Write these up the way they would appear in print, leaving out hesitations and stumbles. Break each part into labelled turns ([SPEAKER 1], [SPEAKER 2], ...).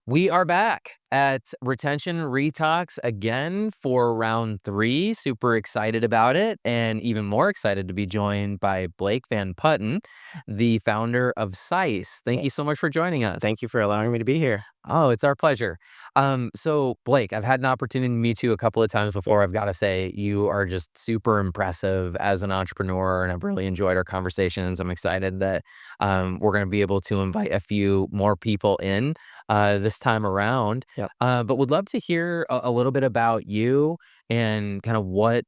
[SPEAKER 1] We are back at Retention Retalks again for round 3. Super excited about it, and even more excited to be joined by Blake Van Putten, the founder of CISE. Thank you so much for joining us.
[SPEAKER 2] Thank you for allowing me to be here.
[SPEAKER 1] Oh, it's our pleasure. So Blake, I've had an opportunity to meet you a couple of times before. I've got to say, you are just super impressive as an entrepreneur, and I've really enjoyed our conversations. I'm excited that we're going to be able to invite a few more people in this time around.
[SPEAKER 2] Yep.
[SPEAKER 1] But would love to hear a little bit about you and kind of what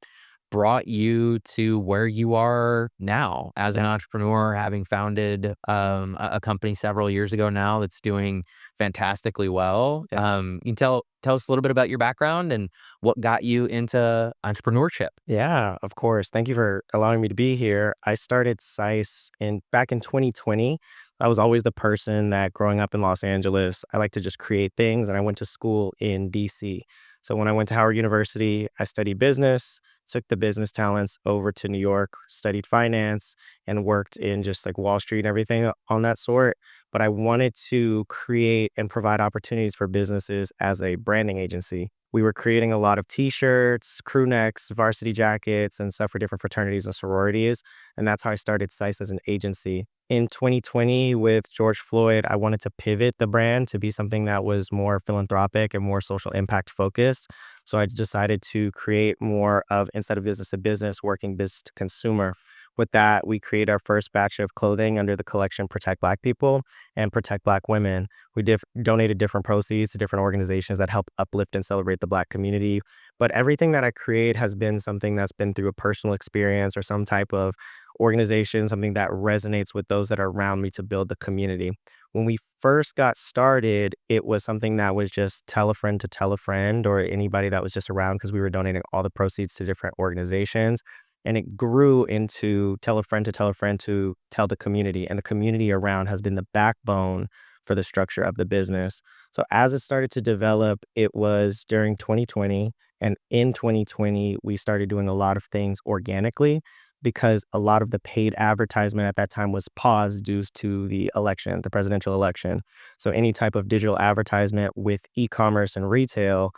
[SPEAKER 1] brought you to where you are now as an entrepreneur, having founded a company several years ago now that's doing fantastically well.
[SPEAKER 2] Yeah.
[SPEAKER 1] You can tell us a little bit about your background and what got you into entrepreneurship.
[SPEAKER 2] Yeah, of course. Thank you for allowing me to be here. I started CISE back in 2020. I was always the person that growing up in Los Angeles, I like to just create things, and I went to school in DC. So when I went to Howard University, I studied business, took the business talents over to New York, studied finance, and worked in just like Wall Street and everything on that sort. But I wanted to create and provide opportunities for businesses as a branding agency. We were creating a lot of t-shirts, crew necks, varsity jackets, and stuff for different fraternities and sororities. And that's how I started CISE as an agency. In 2020, with George Floyd, I wanted to pivot the brand to be something that was more philanthropic and more social impact focused. So I decided to create more of, instead of business to business, working business to consumer. With that, we created our first batch of clothing under the collection Protect Black People and Protect Black Women. We donated different proceeds to different organizations that help uplift and celebrate the Black community. But everything that I create has been something that's been through a personal experience or some type of organization, something that resonates with those that are around me to build the community. When we first got started, it was something that was just tell a friend to tell a friend or anybody that was just around, because we were donating all the proceeds to different organizations. And it grew into tell a friend to tell a friend to tell the community. And the community around has been the backbone for the structure of the business. So as it started to develop, it was during 2020. And in 2020, we started doing a lot of things organically, because a lot of the paid advertisement at that time was paused due to the election, the presidential election. So any type of digital advertisement with e-commerce and retail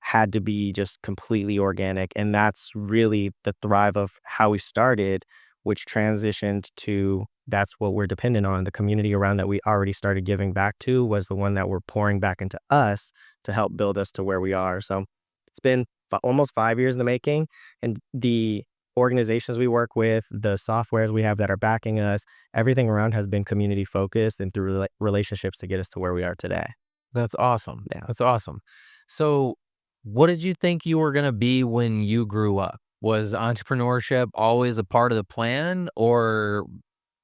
[SPEAKER 2] had to be just completely organic. And that's really the thrive of how we started, which transitioned to that's what we're dependent on. The community around that we already started giving back to was the one that we're pouring back into us to help build us to where we are. So it's been almost 5 years in the making. And the organizations we work with, the softwares we have that are backing us, everything around has been community focused and through relationships to get us to where we are today.
[SPEAKER 1] That's awesome.
[SPEAKER 2] Yeah.
[SPEAKER 1] That's awesome. So, what did you think you were going to be when you grew up? Was entrepreneurship always a part of the plan, or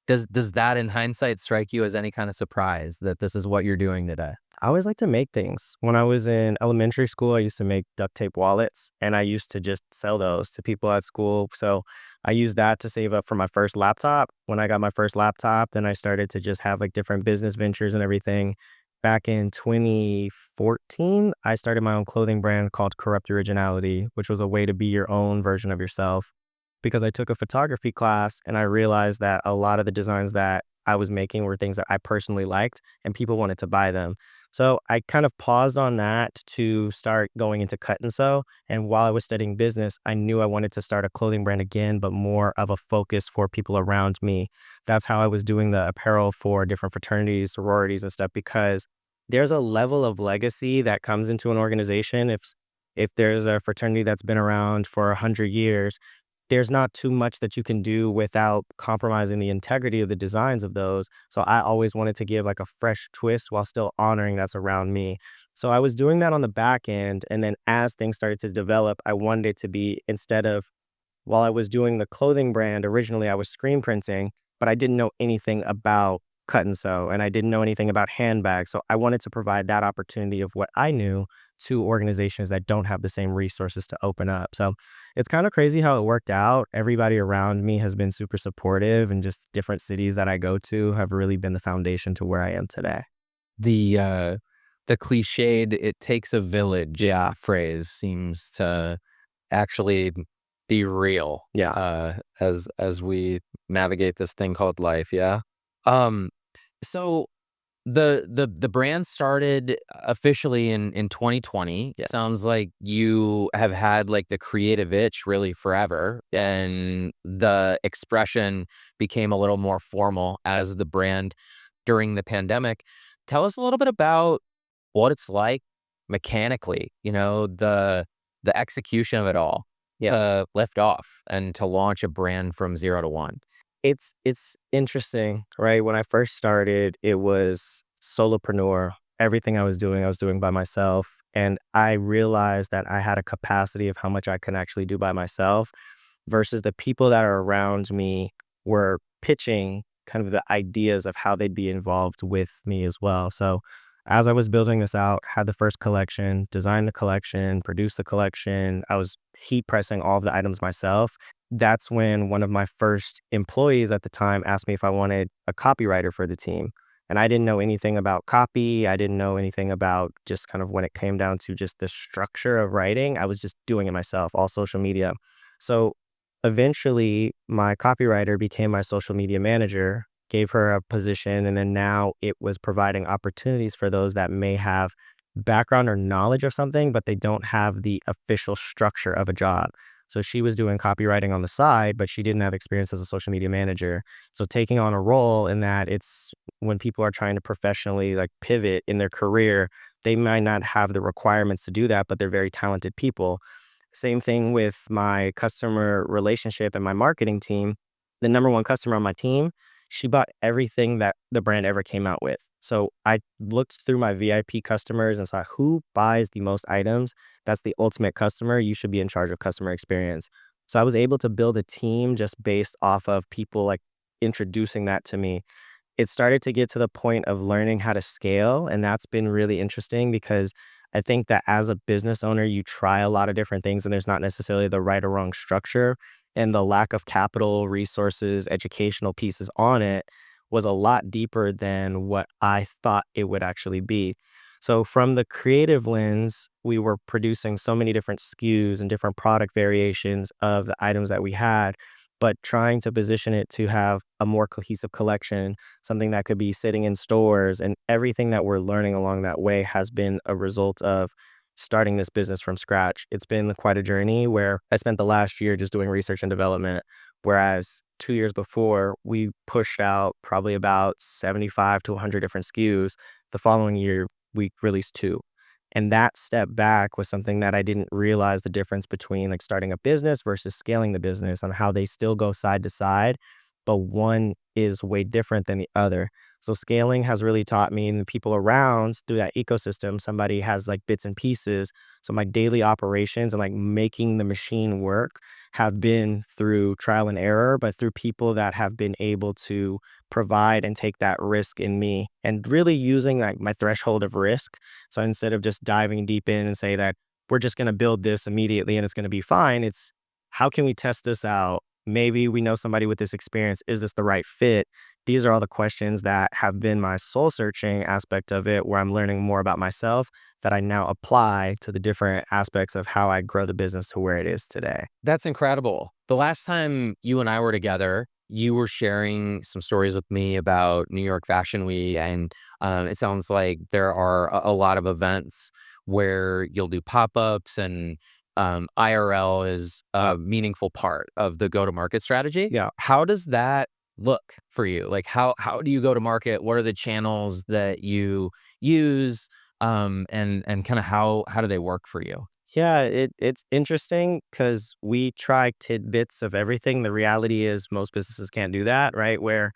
[SPEAKER 1] does that in hindsight strike you as any kind of surprise that this is what you're doing today?
[SPEAKER 2] I always like to make things. When I was in elementary school, I used to make duct tape wallets, and I used to just sell those to people at school. So I used that to save up for my first laptop. When I got my first laptop, then I started to just have like different business ventures and everything. Back in 2014, I started my own clothing brand called Corrupt Originality, which was a way to be your own version of yourself. Because I took a photography class and I realized that a lot of the designs that I was making were things that I personally liked and people wanted to buy them. So I kind of paused on that to start going into cut and sew. And while I was studying business, I knew I wanted to start a clothing brand again, but more of a focus for people around me. That's how I was doing the apparel for different fraternities, sororities, and stuff, because there's a level of legacy that comes into an organization. If there's a fraternity that's been around for 100 years, there's not too much that you can do without compromising the integrity of the designs of those. So I always wanted to give like a fresh twist while still honoring that's around me. So I was doing that on the back end. And then as things started to develop, I wanted it to be, instead of, while I was doing the clothing brand, originally I was screen printing, but I didn't know anything about cut and sew and I didn't know anything about handbags. So I wanted to provide that opportunity of what I knew to organizations that don't have the same resources to open up. So it's kind of crazy how it worked out. Everybody around me has been super supportive, and just different cities that I go to have really been the foundation to where I am today.
[SPEAKER 1] The cliched "it takes a village"
[SPEAKER 2] Yeah.
[SPEAKER 1] phrase seems to actually be real,
[SPEAKER 2] Yeah.
[SPEAKER 1] as we navigate this thing called life. Yeah. Um, so The brand started officially in 2020.
[SPEAKER 2] Yeah.
[SPEAKER 1] Sounds like you have had, like, the creative itch really forever, and the expression became a little more formal as the brand during the pandemic. Tell us a little bit about what it's like mechanically, the execution of it all,
[SPEAKER 2] Yeah.
[SPEAKER 1] lift off and to launch a brand from 0 to 1.
[SPEAKER 2] It's interesting, right? When I first started, it was solopreneur. Everything I was doing by myself. And I realized that I had a capacity of how much I can actually do by myself versus the people that are around me were pitching kind of the ideas of how they'd be involved with me as well. So as I was building this out, had the first collection, designed the collection, produced the collection, I was heat pressing all of the items myself. That's when one of my first employees at the time asked me if I wanted a copywriter for the team. And I didn't know anything about copy. I didn't know anything about just kind of when it came down to just the structure of writing. I was just doing it myself, all social media. So eventually, my copywriter became my social media manager, gave her a position, and then now it was providing opportunities for those that may have background or knowledge of something, but they don't have the official structure of a job. So she was doing copywriting on the side, but she didn't have experience as a social media manager. So taking on a role in that it's when people are trying to professionally like pivot in their career, they might not have the requirements to do that, but they're very talented people. Same thing with my customer relationship and my marketing team. The number one customer on my team, she bought everything that the brand ever came out with. So I looked through my VIP customers and saw who buys the most items. That's the ultimate customer. You should be in charge of customer experience. So I was able to build a team just based off of people like introducing that to me. It started to get to the point of learning how to scale, and that's been really interesting because I think that as a business owner, you try a lot of different things and there's not necessarily the right or wrong structure. And the lack of capital, resources, educational pieces on it was a lot deeper than what I thought it would actually be. So, from the creative lens, we were producing so many different SKUs and different product variations of the items that we had, but trying to position it to have a more cohesive collection, something that could be sitting in stores. And everything that we're learning along that way has been a result of starting this business from scratch. It's been quite a journey where I spent the last year just doing research and development, whereas 2 years before, we pushed out probably about 75 to 100 different SKUs. The following year, we released two. And that step back was something that I didn't realize the difference between like starting a business versus scaling the business on how they still go side to side, but one is way different than the other. So scaling has really taught me and the people around through that ecosystem, somebody has like bits and pieces. So my daily operations and like making the machine work have been through trial and error, but through people that have been able to provide and take that risk in me and really using like my threshold of risk. So instead of just diving deep in and say that we're just going to build this immediately and it's going to be fine, it's how can we test this out? Maybe we know somebody with this experience. Is this the right fit? These are all the questions that have been my soul searching aspect of it, where I'm learning more about myself that I now apply to the different aspects of how I grow the business to where it is today.
[SPEAKER 1] That's incredible. The last time you and I were together, you were sharing some stories with me about New York Fashion Week, and it sounds like there are a lot of events where you'll do pop-ups, and IRL is a meaningful part of the go-to-market strategy.
[SPEAKER 2] Yeah.
[SPEAKER 1] How does that look for you? Like, how do you go to market? What are the channels that you use? And kind of how do they work for you?
[SPEAKER 2] Yeah, it's interesting because we try tidbits of everything. The reality is most businesses can't do that, right? Where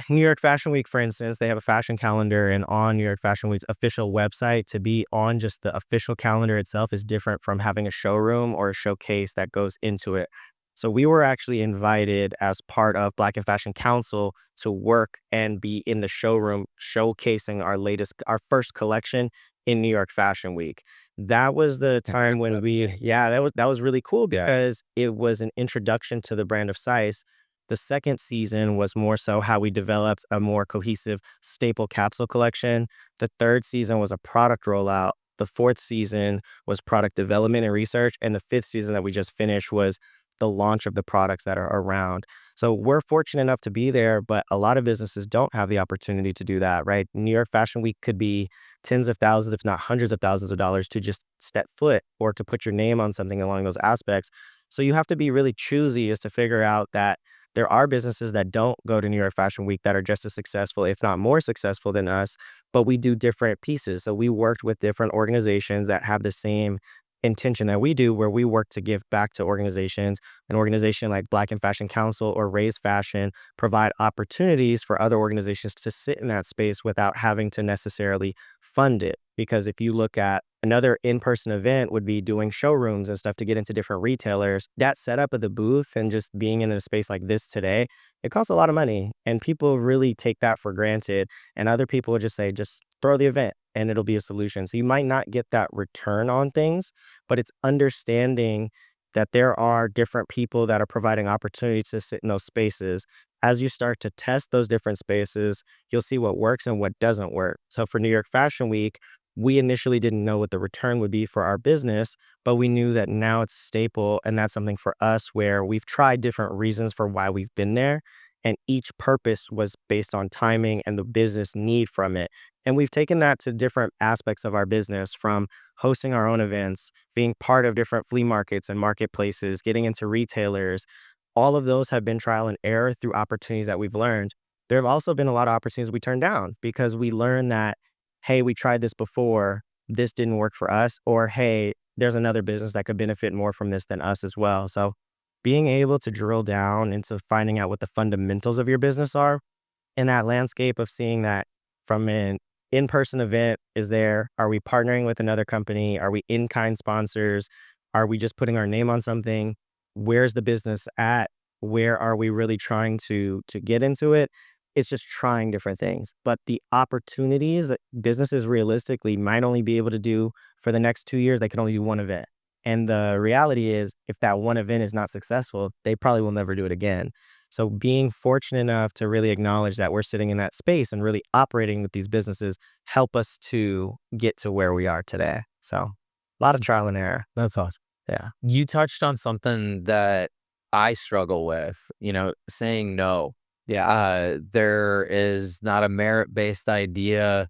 [SPEAKER 2] New York Fashion Week, for instance, they have a fashion calendar, and on New York Fashion Week's official website, to be on just the official calendar itself is different from having a showroom or a showcase that goes into it. So we were actually invited as part of Black and Fashion Council to work and be in the showroom showcasing our first collection in New York Fashion Week. That was the time when yeah, that was really cool
[SPEAKER 1] Yeah.
[SPEAKER 2] because it was an introduction to the brand of CISE. The second season was more so how we developed a more cohesive staple capsule collection. The third season was a product rollout. The fourth season was product development and research. And the fifth season that we just finished was the launch of the products that are around. So we're fortunate enough to be there, but a lot of businesses don't have the opportunity to do that, right? New York Fashion Week could be tens of thousands, if not hundreds of thousands of dollars to just step foot or to put your name on something along those aspects. So you have to be really choosy as to figure out that there are businesses that don't go to New York Fashion Week that are just as successful, if not more successful than us, but we do different pieces. So we worked with different organizations that have the same intention that we do, where we work to give back to organizations. An organization like Black in Fashion Council or Raise Fashion provide opportunities for other organizations to sit in that space without having to necessarily fund it. Because if you look at another in-person event would be doing showrooms and stuff to get into different retailers. That setup of the booth and just being in a space like this today, it costs a lot of money. And people really take that for granted. And other people would just say, just throw the event and it'll be a solution. So you might not get that return on things, but it's understanding that there are different people that are providing opportunities to sit in those spaces. As you start to test those different spaces, you'll see what works and what doesn't work. So for New York Fashion Week, we initially didn't know what the return would be for our business, but we knew that now it's a staple. And that's something for us where we've tried different reasons for why we've been there. And each purpose was based on timing and the business need from it. And we've taken that to different aspects of our business, from hosting our own events, being part of different flea markets and marketplaces, getting into retailers. All of those have been trial and error through opportunities that we've learned. There have also been a lot of opportunities we turned down because we learned that, hey, we tried this before, this didn't work for us, or hey, there's another business that could benefit more from this than us as well. So being able to drill down into finding out what the fundamentals of your business are in that landscape of seeing that from an in-person event is there, are we partnering with another company? Are we in-kind sponsors? Are we just putting our name on something? Where's the business at? Where are we really trying to get into it? It's just trying different things. But the opportunities that businesses realistically might only be able to do for the next 2 years, they can only do one event. And the reality is, if that one event is not successful, they probably will never do it again. So being fortunate enough to really acknowledge that we're sitting in that space and really operating with these businesses help us to get to where we are today. So a lot of trial and error.
[SPEAKER 1] That's awesome.
[SPEAKER 2] Yeah.
[SPEAKER 1] You touched on something that I struggle with, saying no.
[SPEAKER 2] Yeah.
[SPEAKER 1] There is not a merit-based idea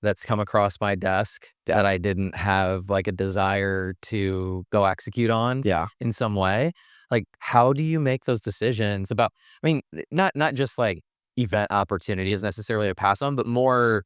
[SPEAKER 1] that's come across my desk
[SPEAKER 2] Yeah.
[SPEAKER 1] that I didn't have, like, a desire to go execute on
[SPEAKER 2] Yeah.
[SPEAKER 1] in some way. Like, how do you make those decisions about, I mean, not just, like, event opportunities necessarily to pass on, but more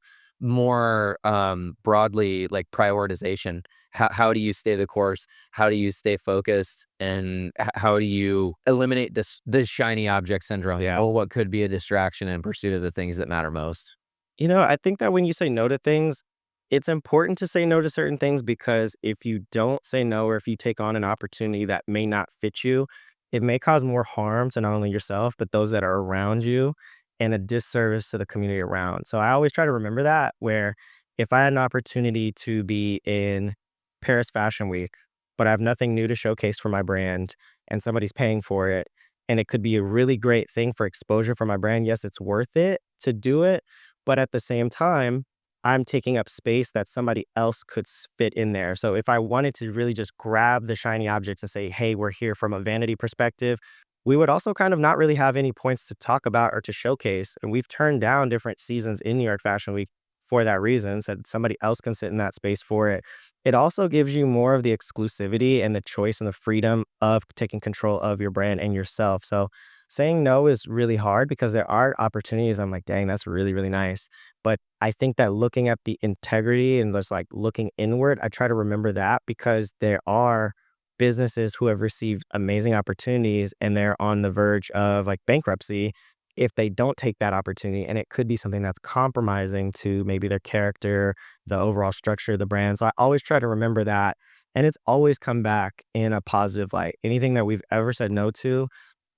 [SPEAKER 1] broadly, like, prioritization. How do you stay the course? How do you stay focused? And how do you eliminate this shiny object syndrome?
[SPEAKER 2] Yeah.
[SPEAKER 1] Oh, what could be a distraction in pursuit of the things that matter most?
[SPEAKER 2] I think that when you say no to things, it's important to say no to certain things, because if you don't say no, or if you take on an opportunity that may not fit you, it may cause more harm to not only yourself, but those that are around you, and a disservice to the community around. So I always try to remember that, where if I had an opportunity to be in Paris Fashion Week, but I have nothing new to showcase for my brand and somebody's paying for it, and it could be a really great thing for exposure for my brand, yes, it's worth it to do it. But at the same time, I'm taking up space that somebody else could fit in there. So if I wanted to really just grab the shiny object and say, hey, we're here from a vanity perspective, we would also kind of not really have any points to talk about or to showcase. And we've turned down different seasons in New York Fashion Week for that reason, said somebody else can sit in that space for it. It also gives you more of the exclusivity and the choice and the freedom of taking control of your brand and yourself. So saying no is really hard, because there are opportunities I'm like, dang, that's really, really nice. But I think that looking at the integrity and just like looking inward, I try to remember that, because there are businesses who have received amazing opportunities and they're on the verge of like bankruptcy if they don't take that opportunity. And it could be something that's compromising to maybe their character, the overall structure of the brand. So I always try to remember that. And it's always come back in a positive light. Anything that we've ever said no to,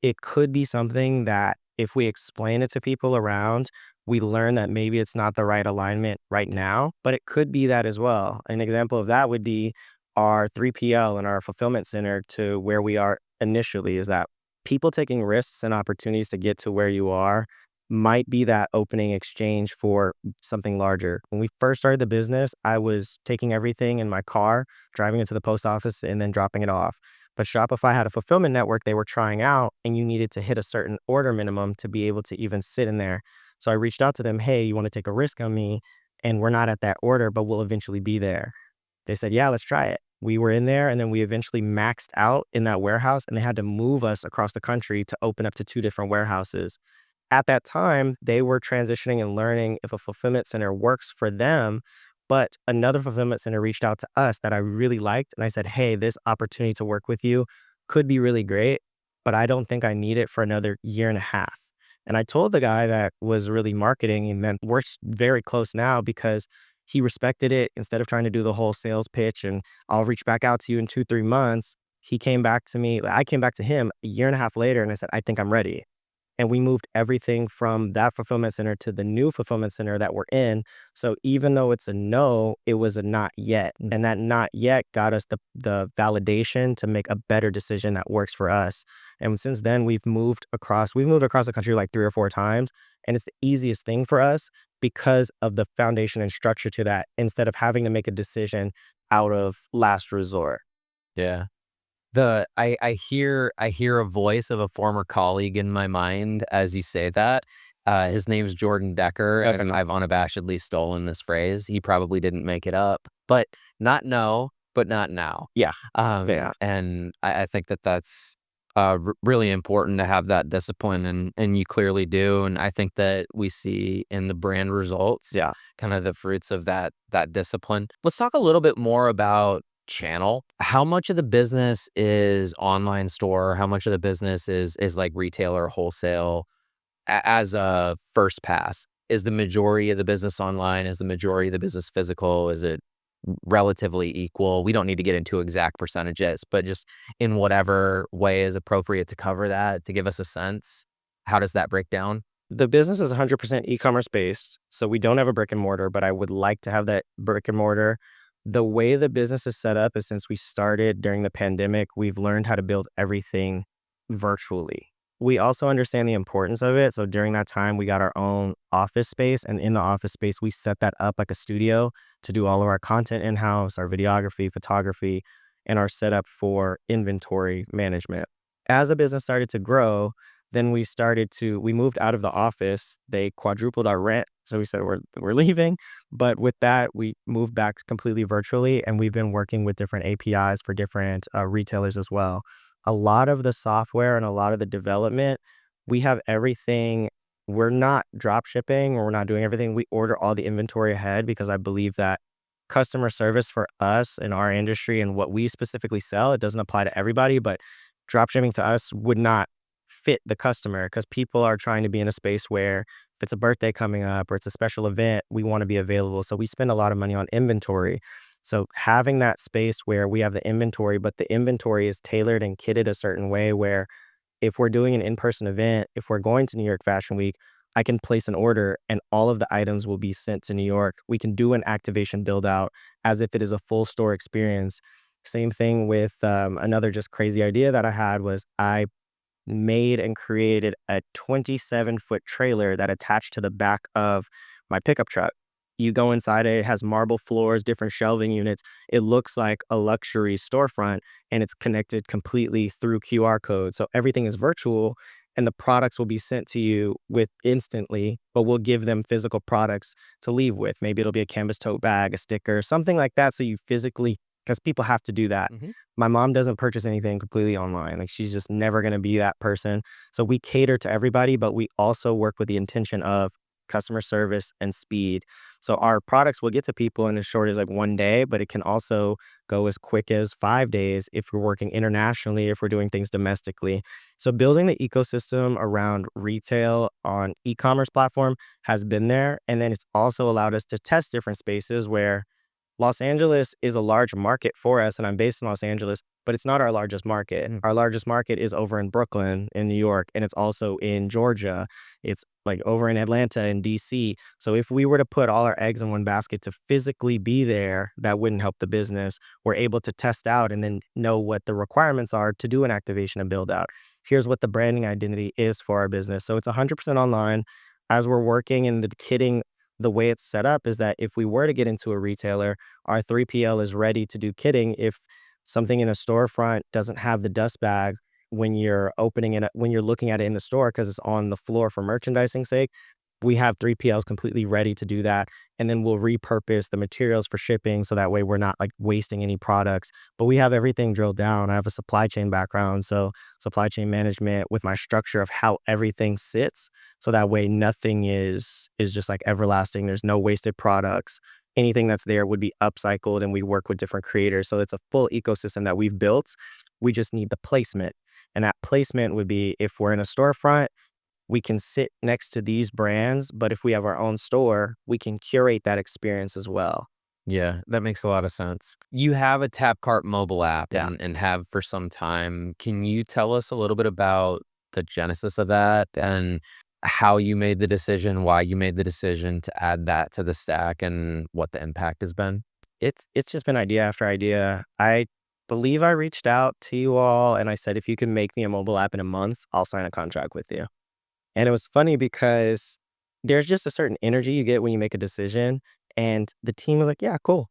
[SPEAKER 2] it could be something that if we explain it to people around, we learn that maybe it's not the right alignment right now, but it could be that as well. An example of that would be our 3PL and our fulfillment center to where we are initially, is that people taking risks and opportunities to get to where you are might be that opening exchange for something larger. When we first started the business, I was taking everything in my car, driving it to the post office, and then dropping it off. But Shopify had a fulfillment network they were trying out, and you needed to hit a certain order minimum to be able to even sit in there. So I reached out to them, hey, you want to take a risk on me? And we're not at that order, but we'll eventually be there. They said, yeah, let's try it. We were in there, and then we eventually maxed out in that warehouse, and they had to move us across the country to open up to 2 different warehouses. At that time, they were transitioning and learning if a fulfillment center works for them. But another fulfillment center reached out to us that I really liked. And I said, hey, this opportunity to work with you could be really great, but I don't think I need it for another year and a half. And I told the guy that was really marketing and then we're very close now because he respected it. Instead of trying to do the whole sales pitch and I'll reach back out to you in 2, 3 months, he came back to me. I came back to him a year and a half later and I said, I think I'm ready. And we moved everything from that fulfillment center to the new fulfillment center that we're in. So even though it's a no, it was a not yet. And that not yet got us the validation to make a better decision that works for us. And since then we've moved across the country like 3 or 4 times. And it's the easiest thing for us because of the foundation and structure to that, instead of having to make a decision out of last resort.
[SPEAKER 1] Yeah. I hear a voice of a former colleague in my mind as you say that. His name's Jordan Decker, and
[SPEAKER 2] Okay.
[SPEAKER 1] I've unabashedly stolen this phrase. He probably didn't make it up, but not no, but not now.
[SPEAKER 2] Yeah. Yeah.
[SPEAKER 1] And I think that that's really important to have that discipline, and you clearly do. And I think that we see in the brand results
[SPEAKER 2] Yeah.
[SPEAKER 1] kind of the fruits of that discipline. Let's talk a little bit more about channel. How much of the business is online store? How much of the business is like retail or wholesale as a first pass? Is the majority of the business online? Is the majority of the business physical? Is it relatively equal? We don't need to get into exact percentages, but just in whatever way is appropriate to cover that, to give us a sense. How does that break down?
[SPEAKER 2] The business is 100% e-commerce based, so we don't have a brick and mortar, but I would like to have that brick and mortar. The way the business is set up is since we started during the pandemic, we've learned how to build everything virtually. We also understand the importance of it. So during that time, we got our own office space, and in the office space, we set that up like a studio to do all of our content in-house, our videography, photography, and our setup for inventory management. As the business started to grow, then we moved out of the office. They quadrupled our rent. So we said we're leaving. But with that, we moved back completely virtually, and we've been working with different APIs for different retailers as well. A lot of the software and a lot of the development, we have everything. We're not drop shipping or we're not doing everything. We order all the inventory ahead because I believe that customer service for us in our industry and what we specifically sell, it doesn't apply to everybody, but drop shipping to us would not fit the customer because people are trying to be in a space where if it's a birthday coming up or it's a special event, we want to be available. So we spend a lot of money on inventory. So having that space where we have the inventory, but the inventory is tailored and kitted a certain way where if we're doing an in-person event, if we're going to New York Fashion Week, I can place an order and all of the items will be sent to New York. We can do an activation build out as if it is a full store experience. Same thing with another just crazy idea that I had was I made and created a 27-foot trailer that attached to the back of my pickup truck. You go inside it, it has marble floors, different shelving units. It looks like a luxury storefront and it's connected completely through QR code. So everything is virtual and the products will be sent to you with instantly, but we'll give them physical products to leave with. Maybe it'll be a canvas tote bag, a sticker, something like that. So you physically, because people have to do that.
[SPEAKER 1] Mhm.
[SPEAKER 2] My mom doesn't purchase anything completely online. Like she's just never going to be that person. So we cater to everybody, but we also work with the intention of customer service and speed. So our products will get to people in as short as like 1 day, but it can also go as quick as 5 days if we're working internationally, if we're doing things domestically. So building the ecosystem around retail on e-commerce platform has been there. And then it's also allowed us to test different spaces where Los Angeles is a large market for us, and I'm based in Los Angeles, but it's not our largest market.
[SPEAKER 1] Mm.
[SPEAKER 2] Our largest market is over in Brooklyn, in New York, and it's also in Georgia. It's like over in Atlanta and DC. So if we were to put all our eggs in one basket to physically be there, that wouldn't help the business. We're able to test out and then know what the requirements are to do an activation and build out. Here's what the branding identity is for our business. So it's 100% online. As we're working and the kitting, the way it's set up is that if we were to get into a retailer, our 3PL is ready to do kitting if something in a storefront doesn't have the dust bag when you're opening it, when you're looking at it in the store because it's on the floor for merchandising sake. We have 3PLs completely ready to do that, and then we'll repurpose the materials for shipping so that way we're not like wasting any products. But we have everything drilled down. I have a supply chain background, so supply chain management with my structure of how everything sits, so that way nothing is just like everlasting. There's no wasted products. Anything that's there would be upcycled, and we work with different creators. So it's a full ecosystem that we've built. We just need the placement. And that placement would be if we're in a storefront, we can sit next to these brands, but if we have our own store, we can curate that experience as well.
[SPEAKER 1] Yeah, that makes a lot of sense. You have a Tapcart mobile app
[SPEAKER 2] Yeah.
[SPEAKER 1] and have for some time. Can you tell us a little bit about the genesis of that and how you made the decision, why you made the decision to add that to the stack and what the impact has been?
[SPEAKER 2] It's just been idea after idea. I believe I reached out to you all and I said, if you can make me a mobile app in a month, I'll sign a contract with you. And it was funny because there's just a certain energy you get when you make a decision. And the team was like, yeah, cool.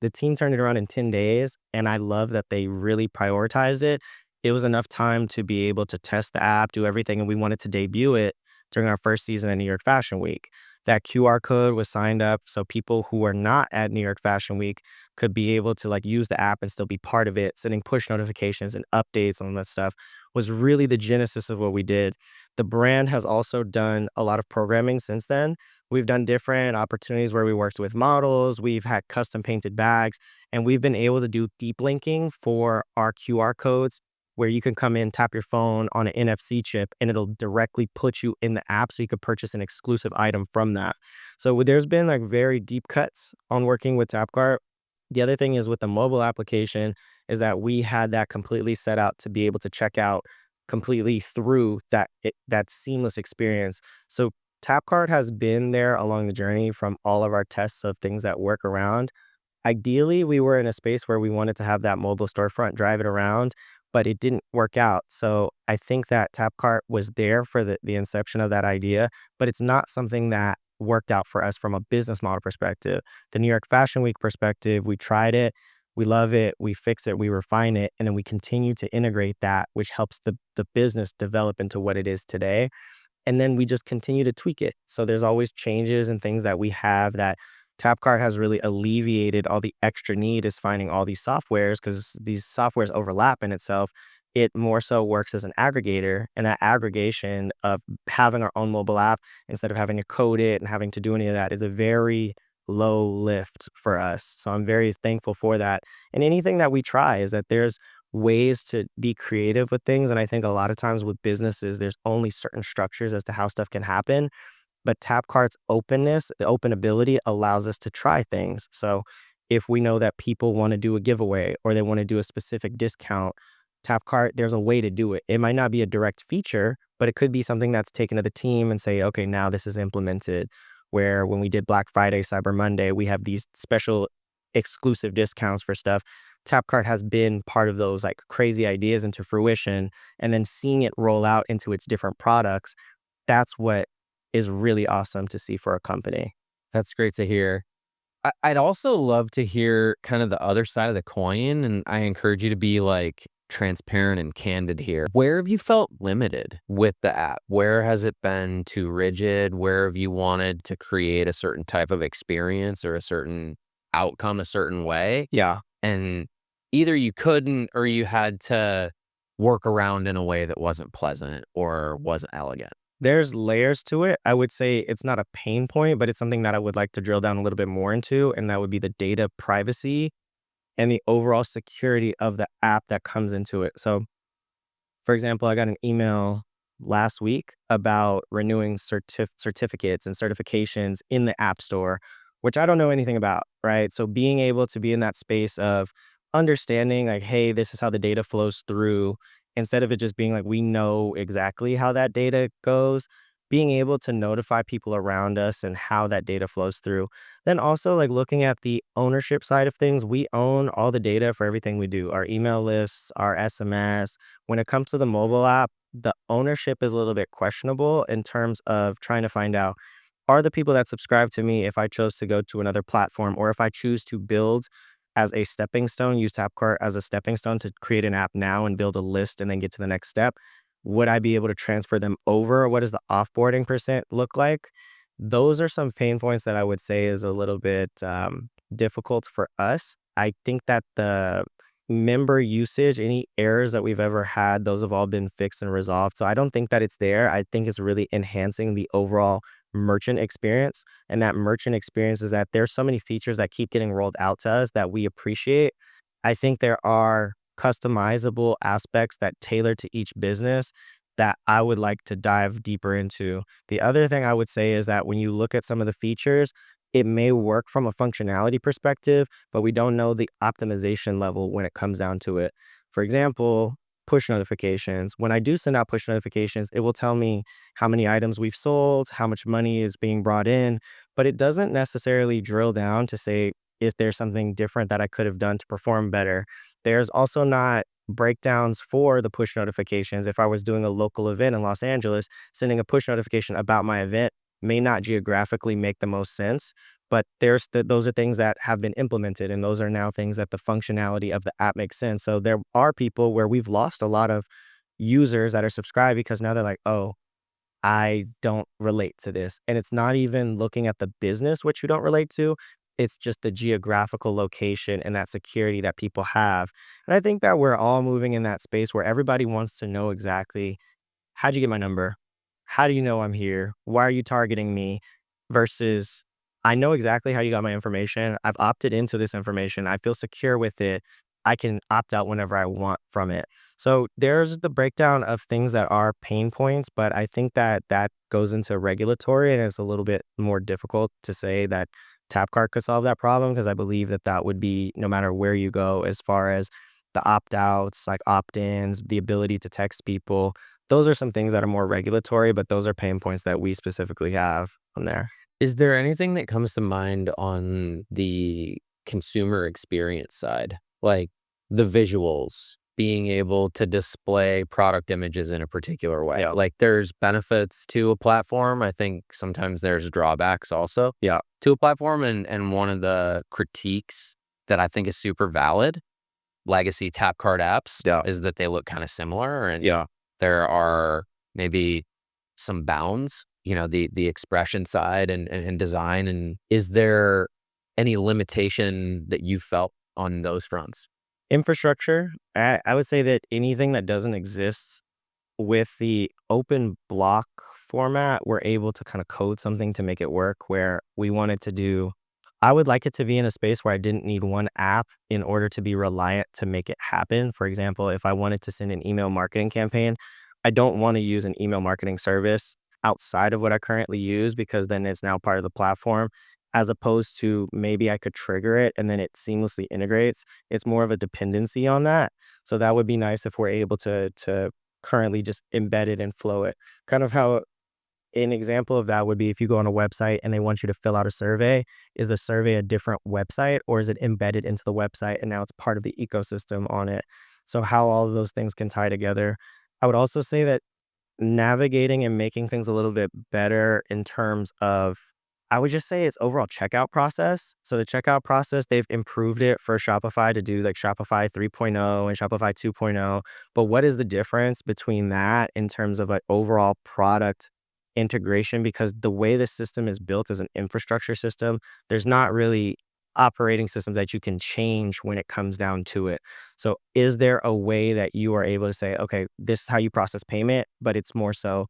[SPEAKER 2] The team turned it around in 10 days, and I love that they really prioritized it. It was enough time to be able to test the app, do everything, and we wanted to debut it during our first season at New York Fashion Week. That QR code was signed up so people who are not at New York Fashion Week could be able to like use the app and still be part of it. Sending push notifications and updates on that stuff was really the genesis of what we did. The brand has also done a lot of programming since then. We've done different opportunities where we worked with models, we've had custom painted bags, and we've been able to do deep linking for our QR codes where you can come in, tap your phone on an NFC chip, and it'll directly put you in the app so you could purchase an exclusive item from that. So there's been like very deep cuts on working with Tapcart. The other thing is with the mobile application is that we had that completely set out to be able to check out completely through that seamless experience. So Tapcart has been there along the journey from all of our tests of things that work around. Ideally, we were in a space where we wanted to have that mobile storefront, drive it around, but it didn't work out. So I think that Tapcart was there for the inception of that idea, but it's not something that worked out for us from a business model perspective. The New York Fashion Week perspective, we tried it, we love it, we fix it, we refine it, and then we continue to integrate that, which helps the business develop into what it is today. And then we just continue to tweak it. So there's always changes and things that we have that Tapcart has really alleviated all the extra need is finding all these softwares because these softwares overlap in itself. It more so works as an aggregator, and that aggregation of having our own mobile app instead of having to code it and having to do any of that is a very low lift for us. So I'm very thankful for that. And anything that we try is that there's ways to be creative with things. And I think a lot of times with businesses, there's only certain structures as to how stuff can happen. But Tapcart's openness, the open ability allows us to try things. So if we know that people want to do a giveaway or they want to do a specific discount, Tapcart, there's a way to do it. It might not be a direct feature, but it could be something that's taken to the team and say, okay, now this is implemented. Where when we did Black Friday, Cyber Monday, we have these special exclusive discounts for stuff. Tapcart has been part of those like crazy ideas into fruition, and then seeing it roll out into its different products. That's what is really awesome to see for a company.
[SPEAKER 1] That's great to hear. I'd also love to hear kind of the other side of the coin, and I encourage you to be like transparent and candid here. Where have you felt limited with the app? Where has it been too rigid? Where have you wanted to create a certain type of experience or a certain outcome a certain way?
[SPEAKER 2] Yeah.
[SPEAKER 1] And either you couldn't or you had to work around in a way that wasn't pleasant or wasn't elegant.
[SPEAKER 2] There's layers to it. I would say it's not a pain point, but it's something that I would like to drill down a little bit more into, and that would be the data privacy and the overall security of the app that comes into it. So, for example, I got an email last week about renewing certificates and certifications in the App Store, which I don't know anything about, right? So, being able to be in that space of understanding, like, hey, this is how the data flows through, instead of it just being like, we know exactly how that data goes, being able to notify people around us and how that data flows through. Then also, like, looking at the ownership side of things, we own all the data for everything we do, our email lists, our SMS. When it comes to the mobile app, the ownership is a little bit questionable in terms of trying to find out, are the people that subscribe to me if I chose to go to another platform or if I choose to build as a stepping stone, use Tapcart as a stepping stone to create an app now and build a list and then get to the next step? Would I be able to transfer them over? What does the offboarding percent look like? Those are some pain points that I would say is a little bit difficult for us. I think that the member usage, any errors that we've ever had, those have all been fixed and resolved. So I don't think that it's there. I think it's really enhancing the overall merchant experience. And that merchant experience is that there's so many features that keep getting rolled out to us that we appreciate. I think there are customizable aspects that tailor to each business that I would like to dive deeper into. The other thing I would say is that when you look at some of the features, it may work from a functionality perspective, but we don't know the optimization level when it comes down to it. For example, push notifications. When I do send out push notifications, it will tell me how many items we've sold, how much money is being brought in, but it doesn't necessarily drill down to say if there's something different that I could have done to perform better. There's also not breakdowns for the push notifications. If I was doing a local event in Los Angeles, sending a push notification about my event may not geographically make the most sense, but those are things that have been implemented, and those are now things that the functionality of the app makes sense. So there are people where we've lost a lot of users that are subscribed because now they're like, oh, I don't relate to this. And it's not even looking at the business, which you don't relate to. It's just the geographical location and that security that people have. And I think that we're all moving in that space where everybody wants to know exactly, how'd you get my number? How do you know I'm here? Why are you targeting me? Versus, I know exactly how you got my information. I've opted into this information. I feel secure with it. I can opt out whenever I want from it. So there's the breakdown of things that are pain points, but I think that that goes into regulatory and it's a little bit more difficult to say that Tapcart could solve that problem because I believe that that would be no matter where you go as far as the opt outs, like opt ins, the ability to text people. Those are some things that are more regulatory, but those are pain points that we specifically have on there.
[SPEAKER 1] Is there anything that comes to mind on the consumer experience side? Like the visuals, being able to display product images in a particular way.
[SPEAKER 2] Yeah.
[SPEAKER 1] Like there's benefits to a platform. I think sometimes there's drawbacks also
[SPEAKER 2] Yeah.
[SPEAKER 1] to a platform. And one of the critiques that I think is super valid, legacy tap card apps,
[SPEAKER 2] Yeah.
[SPEAKER 1] is that they look kind of similar and
[SPEAKER 2] Yeah.
[SPEAKER 1] there are maybe some bounds, the expression side and design. And is there any limitation that you felt on those fronts?
[SPEAKER 2] Infrastructure, I would say that anything that doesn't exist with the open block format, we're able to kind of code something to make it work where we wanted to do. I would like it to be in a space where I didn't need one app in order to be reliant to make it happen. For example, if I wanted to send an email marketing campaign, I don't want to use an email marketing service outside of what I currently use because then it's now part of the platform, as opposed to maybe I could trigger it and then it seamlessly integrates. It's more of a dependency on that. So that would be nice if we're able to currently just embed it and flow it. Kind of how an example of that would be if you go on a website and they want you to fill out a survey. Is the survey a different website or is it embedded into the website and now it's part of the ecosystem on it? So how all of those things can tie together. I would also say that navigating and making things a little bit better in terms of, I would just say it's overall checkout process. So the checkout process, they've improved it for Shopify to do like Shopify 3.0 and Shopify 2.0. But what is the difference between that in terms of like overall product integration? Because the way the system is built as an infrastructure system, there's not really operating systems that you can change when it comes down to it. So is there a way that you are able to say, okay, this is how you process payment, but it's more so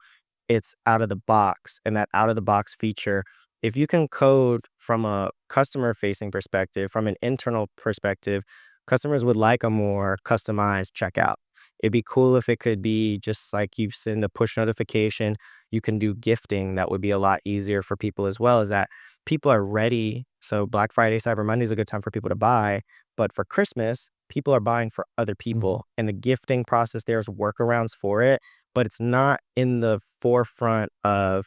[SPEAKER 2] it's out of the box, and that out of the box feature, if you can code from a customer facing perspective, from an internal perspective, customers would like a more customized checkout. It'd be cool if it could be just like you send a push notification, you can do gifting. That would be a lot easier for people as well, is that people are ready. So Black Friday, Cyber Monday is a good time for people to buy. But for Christmas, people are buying for other
[SPEAKER 1] Mhm.
[SPEAKER 2] people. And the gifting process, there's workarounds for it, but it's not in the forefront of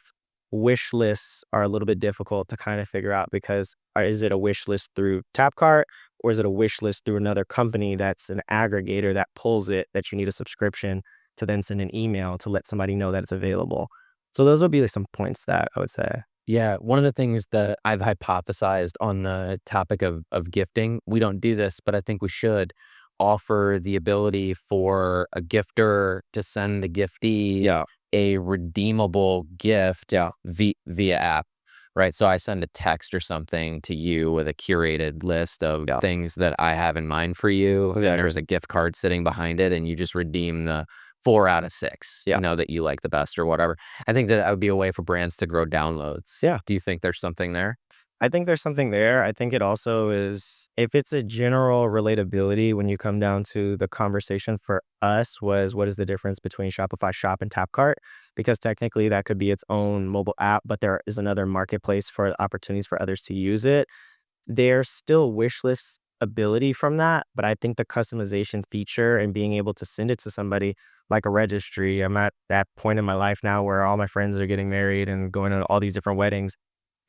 [SPEAKER 2] wish lists are a little bit difficult to kind of figure out because is it a wish list through Tapcart or is it a wish list through another company that's an aggregator that pulls it that you need a subscription to then send an email to let somebody know that it's available. So those would be like some points that I would say.
[SPEAKER 1] Yeah, one of the things that I've hypothesized on the topic of gifting, we don't do this, but I think we should offer the ability for a gifter to send the giftee
[SPEAKER 2] Yeah,
[SPEAKER 1] a redeemable gift
[SPEAKER 2] yeah,
[SPEAKER 1] via app, right? So I send a text or something to you with a curated list of
[SPEAKER 2] yeah,
[SPEAKER 1] things that I have in mind for you, and
[SPEAKER 2] exactly.
[SPEAKER 1] there's a gift card sitting behind it, and you just redeem the 4 out of 6,
[SPEAKER 2] Yeah,
[SPEAKER 1] that you like the best or whatever. I think that would be a way for brands to grow downloads.
[SPEAKER 2] yeah.
[SPEAKER 1] Do you think there's something there?
[SPEAKER 2] I think there's something there. I think it also is if it's a general relatability when you come down to the conversation for us was what is the difference between Shopify Shop and Tapcart? Because technically that could be its own mobile app, but there is another marketplace for opportunities for others to use it. There's still wish list ability from that, but I think the customization feature and being able to send it to somebody like a registry. I'm at that point in my life now where all my friends are getting married and going to all these different weddings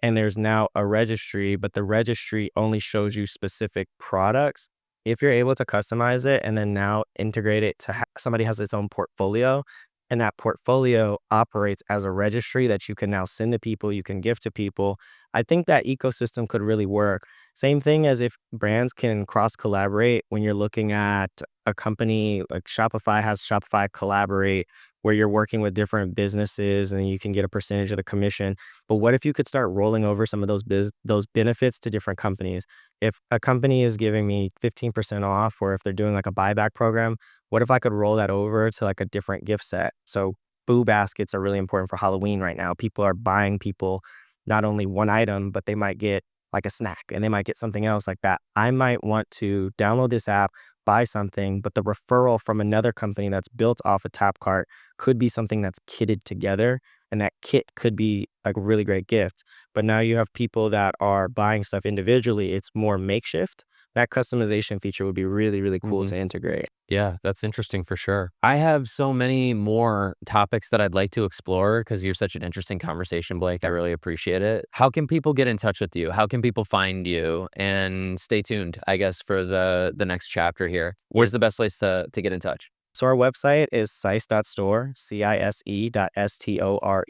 [SPEAKER 2] and there's now a registry, but the registry only shows you specific products. If you're able to customize it and then now integrate it to somebody has its own portfolio, and that portfolio operates as a registry that you can now send to people, you can give to people. I think that ecosystem could really work. Same thing as if brands can cross collaborate when you're looking at a company like Shopify has Shopify Collaborate, where you're working with different businesses and you can get a percentage of the commission. But what if you could start rolling over some of those benefits to different companies? If a company is giving me 15% off, or if they're doing like a buyback program, what if I could roll that over to like a different gift set? So boo baskets are really important for Halloween right now. People are buying people not only one item, but they might get like a snack and they might get something else like that. I might want to download this app, buy something, but the referral from another company that's built off a Tapcart could be something that's kitted together. And that kit could be like a really great gift. But now you have people that are buying stuff individually. It's more makeshift. That customization feature would be really, really cool to
[SPEAKER 1] Mhm.
[SPEAKER 2] integrate.
[SPEAKER 1] Yeah, that's interesting for sure. I have so many more topics that I'd like to explore because you're such an interesting conversation, Blake. I really appreciate it. How can people get in touch with you? How can people find you? And stay tuned, I guess, for the next chapter here. Where's the best place to get in touch?
[SPEAKER 2] So our website is CISE.store, CISE.store.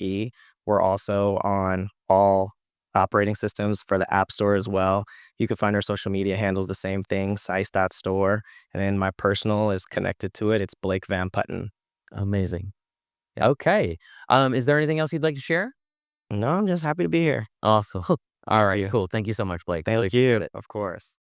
[SPEAKER 2] We're also on all operating systems for the App Store as well. You can find our social media handles the same thing, CISE.store. And then my personal is connected to it. It's Blake Van Putten.
[SPEAKER 1] Amazing.
[SPEAKER 2] Yeah.
[SPEAKER 1] Okay. Is there anything else you'd like to share?
[SPEAKER 2] No, I'm just happy to be here.
[SPEAKER 1] Awesome. All
[SPEAKER 2] Thank
[SPEAKER 1] right,
[SPEAKER 2] you.
[SPEAKER 1] cool. Thank you so much, Blake. Really
[SPEAKER 2] Thank
[SPEAKER 1] appreciate
[SPEAKER 2] you.
[SPEAKER 1] it.
[SPEAKER 2] Of course.